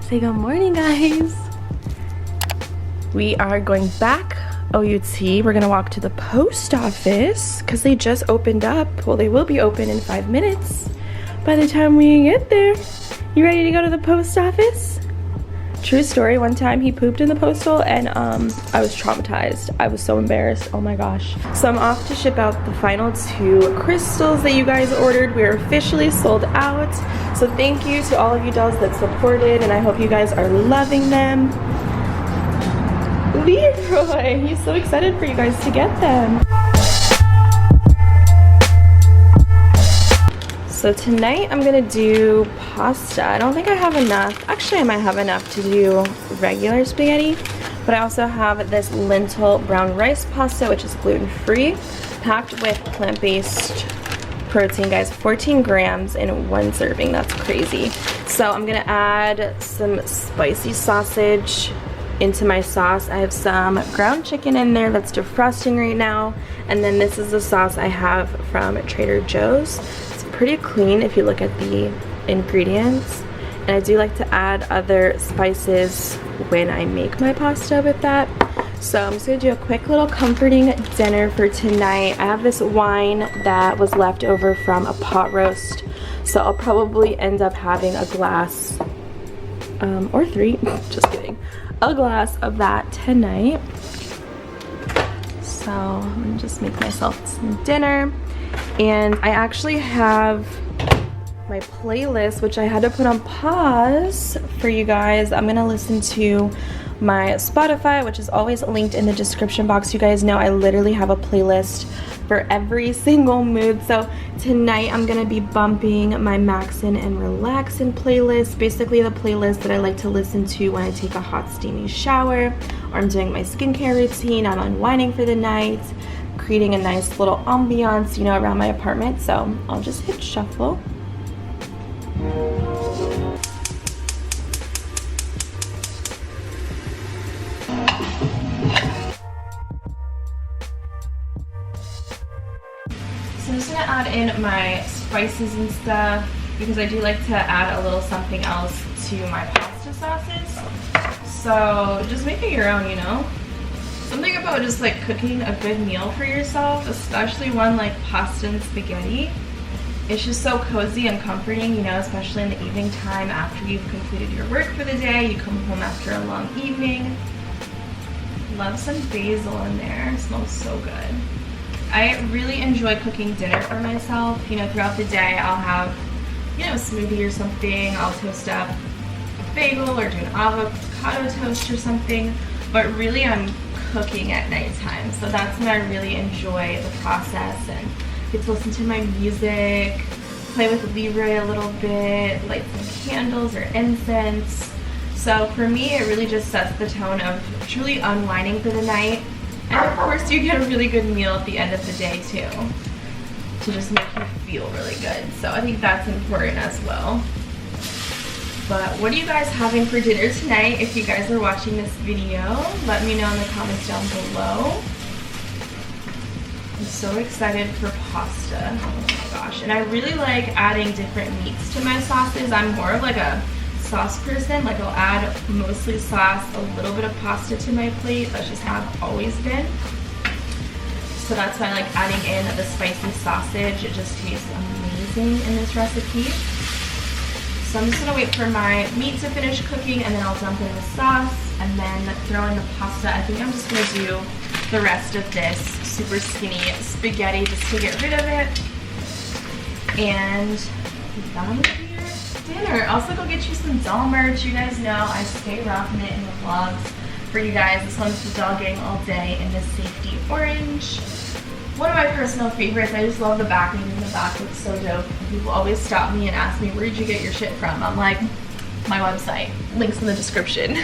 Say good morning, guys. We are going back OUT. We're gonna walk to the post office because they just opened up. Well, they will be open in 5 minutes by the time we get there. You ready to go to the post office? True story, one time he pooped in the postal and I was traumatized. I was so embarrassed, oh my gosh. So I'm off to ship out the final 2 crystals that you guys ordered. We are officially sold out. So thank you to all of you dolls that supported, and I hope you guys are loving them. Leroy, he's so excited for you guys to get them. So tonight I'm gonna do pasta. I don't think I have enough. Actually, I might have enough to do regular spaghetti, but I also have this lentil brown rice pasta, which is gluten-free, packed with plant-based protein, guys. 14 grams in 1 serving. That's crazy. So I'm gonna add some spicy sausage into my sauce. I have some ground chicken in there that's defrosting right now, and then this is the sauce I have from Trader Joe's. Pretty clean if you look at the ingredients, and I do like to add other spices when I make my pasta with that. So I'm just gonna do a quick little comforting dinner for tonight. I have this wine that was left over from a pot roast, so I'll probably end up having a glass or 3, just kidding, a glass of that tonight. So I'm gonna just make myself some dinner. And I actually have my playlist, which I had to put on pause for you guys. I'm gonna listen to my Spotify, which is always linked in the description box. You guys know I literally have a playlist for every single mood. So tonight I'm gonna be bumping my Maxin and Relaxin playlist, basically the playlist that I like to listen to when I take a hot steamy shower, or I'm doing my skincare routine, I'm unwinding for the night, creating a nice little ambiance, you know, around my apartment. So I'll just hit shuffle. So I'm just gonna add in my spices and stuff because I do like to add a little something else to my pasta sauces. So just make it your own, you know? Something about just like cooking a good meal for yourself, especially one like pasta and spaghetti. It's just so cozy and comforting, you know, especially in the evening time after you've completed your work for the day. You come home after a long evening. Love some basil in there, it smells so good. I really enjoy cooking dinner for myself. You know, throughout the day I'll have, you know, a smoothie or something. I'll toast up a bagel or do an avocado toast or something. But really I'm cooking at nighttime, so that's when I really enjoy the process and get to listen to my music, play with Leroy a little bit, light some candles or incense. So for me, it really just sets the tone of truly unwinding for the night, and of course you get a really good meal at the end of the day too, to just make you feel really good. So I think that's important as well. But what are you guys having for dinner tonight? If you guys are watching this video, let me know in the comments down below. I'm so excited for pasta. Oh my gosh. And I really like adding different meats to my sauces. I'm more of like a sauce person. Like I'll add mostly sauce, a little bit of pasta to my plate. That's just how I've always been. So that's why I like adding in the spicy sausage. It just tastes amazing in this recipe. So I'm just gonna wait for my meat to finish cooking, and then I'll dump in the sauce and then throw in the pasta. I think I'm just gonna do the rest of this super skinny spaghetti just to get rid of it. And that would be your dinner. Also go get you some doll merch. You guys know I stay rocking it in the vlogs for you guys. This one's the Doll Gang All Day in this safety orange. One of my personal favorites. I just love the backing, and the back looks so dope. And people always stop me and ask me, where did you get your shit from? I'm like, my website. Links in the description.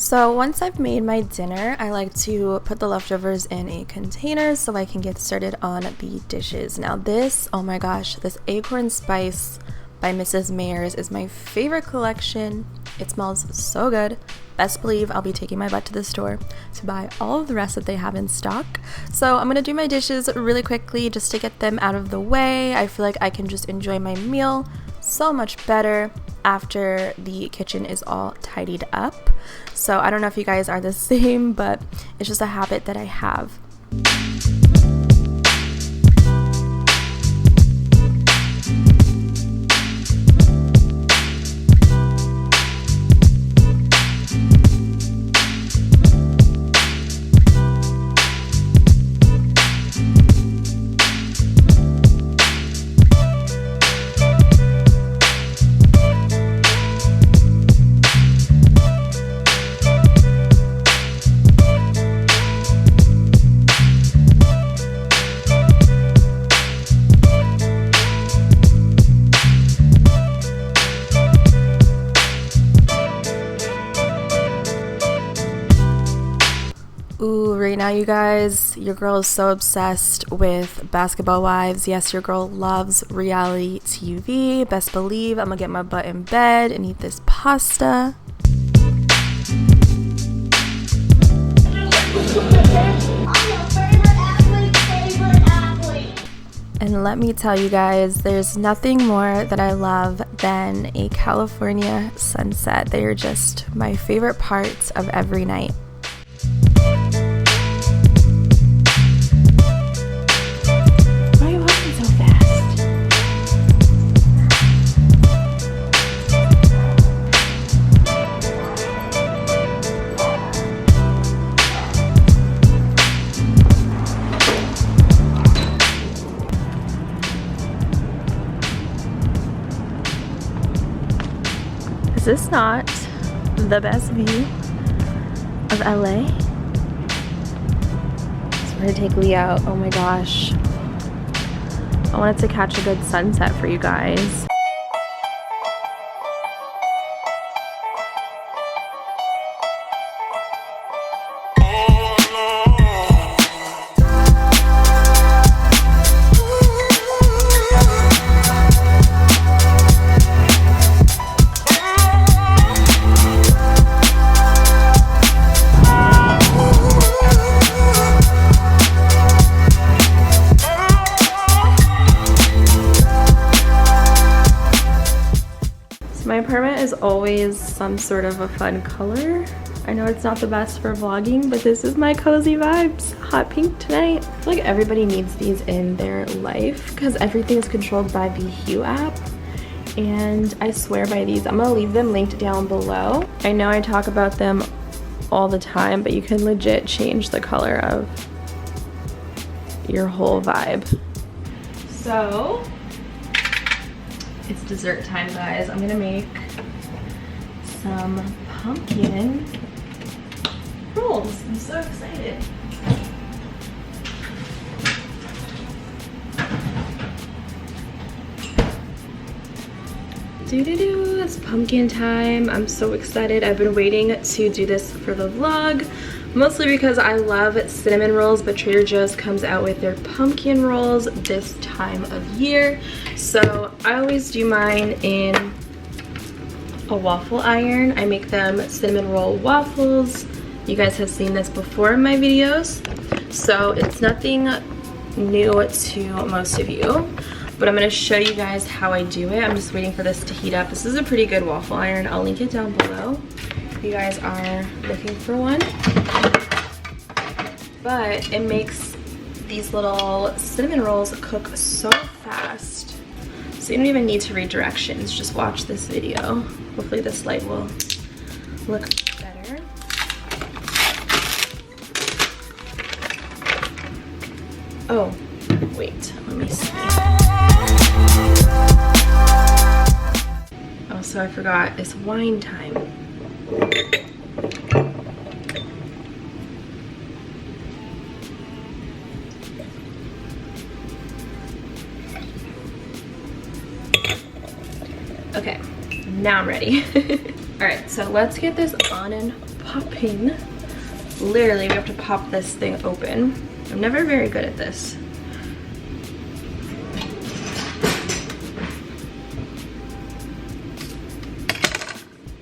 So once I've made my dinner, I like to put the leftovers in a container so I can get started on the dishes. Now this, oh my gosh, this Acorn Spice by Mrs. Meyer's is my favorite collection. It smells so good. Best believe I'll be taking my butt to the store to buy all of the rest that they have in stock. So I'm gonna do my dishes really quickly just to get them out of the way. I feel like I can just enjoy my meal so much better after the kitchen is all tidied up. So I don't know if you guys are the same, but it's just a habit that I have. Ooh, right now you guys, your girl is so obsessed with Basketball Wives. Yes, your girl loves reality TV. Best believe I'm gonna get my butt in bed and eat this pasta. And let me tell you guys, there's nothing more that I love than a California sunset. They are just my favorite parts of every night. Is this not the best view of LA? So we're gonna take Lee out. Oh my gosh. I wanted to catch a good sunset for you guys. My apartment is always some sort of a fun color. I know it's not the best for vlogging, but this is my cozy vibes. Hot pink tonight. I feel like everybody needs these in their life because everything is controlled by the Hue app. And I swear by these. I'm gonna leave them linked down below. I know I talk about them all the time, but you can legit change the color of your whole vibe. So, it's dessert time, guys. I'm gonna make some pumpkin rolls. I'm so excited. It's pumpkin time. I'm so excited. I've been waiting to do this for the vlog, mostly because I love cinnamon rolls, but Trader Joe's comes out with their pumpkin rolls this time of year. So I always do mine in a waffle iron. I make them cinnamon roll waffles. You guys have seen this before in my videos, so it's nothing new to most of you. But I'm going to show you guys how I do it. I'm just waiting for this to heat up. This is a pretty good waffle iron. I'll link it down below if you guys are looking for one. But it makes these little cinnamon rolls cook so fast. So you don't even need to read directions. Just watch this video. Hopefully this light will look better. Oh, wait, let me see. Oh, so I forgot, it's wine time. Okay, now I'm ready. All right, so let's get this on and popping. Literally, we have to pop this thing open. I'm never very good at this.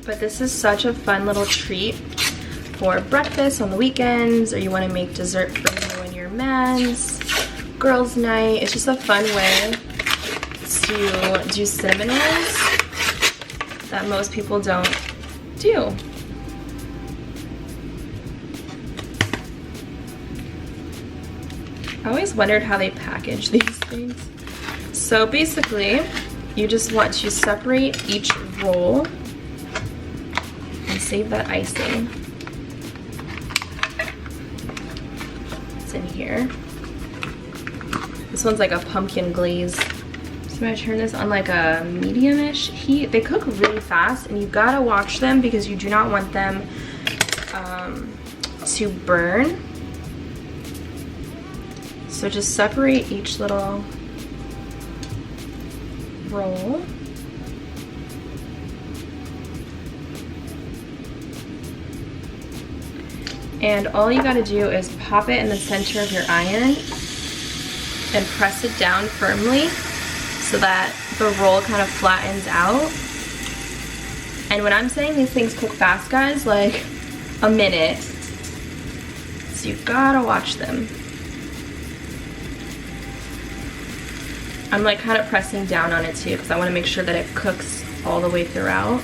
But this is such a fun little treat for breakfast on the weekends, or you want to make dessert for you and your mans, girls' night. It's just a fun way to do cinnamon rolls that most people don't do. I always wondered how they package these things. So basically, you just want to separate each roll and save that icing. It's in here. This one's like a pumpkin glaze. So I'm gonna turn this on like a medium-ish heat. They cook really fast, and you gotta watch them because you do not want them to burn. So just separate each little roll. And all you gotta do is pop it in the center of your iron and press it down firmly so that the roll kind of flattens out. And when I'm saying these things cook fast, guys, like a minute. So you gotta watch them. I'm like kind of pressing down on it too because I want to make sure that it cooks all the way throughout.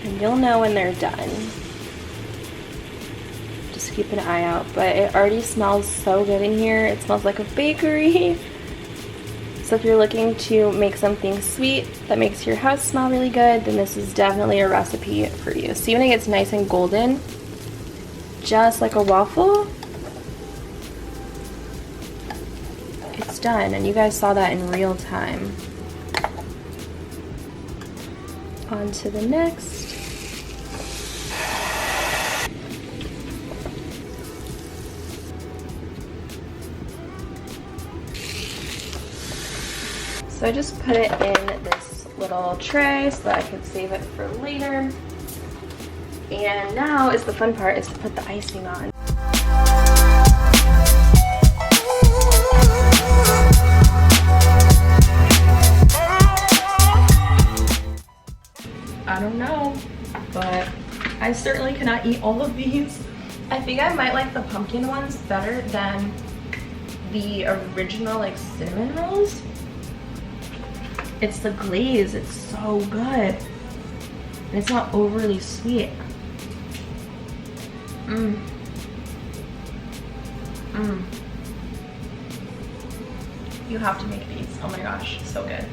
And you'll know when they're done. Just keep an eye out, but it already smells so good in here. It smells like a bakery. So if you're looking to make something sweet that makes your house smell really good, then this is definitely a recipe for you. See when it gets nice and golden, just like a waffle, it's done. And you guys saw that in real time. On to the next. So I just put it in this little tray so that I could save it for later. And now is the fun part, is to put the icing on. I don't know, but I certainly cannot eat all of these. I think I might like the pumpkin ones better than the original like cinnamon rolls. It's the glaze, it's so good. And it's not overly sweet. You have to make these, oh my gosh, so good.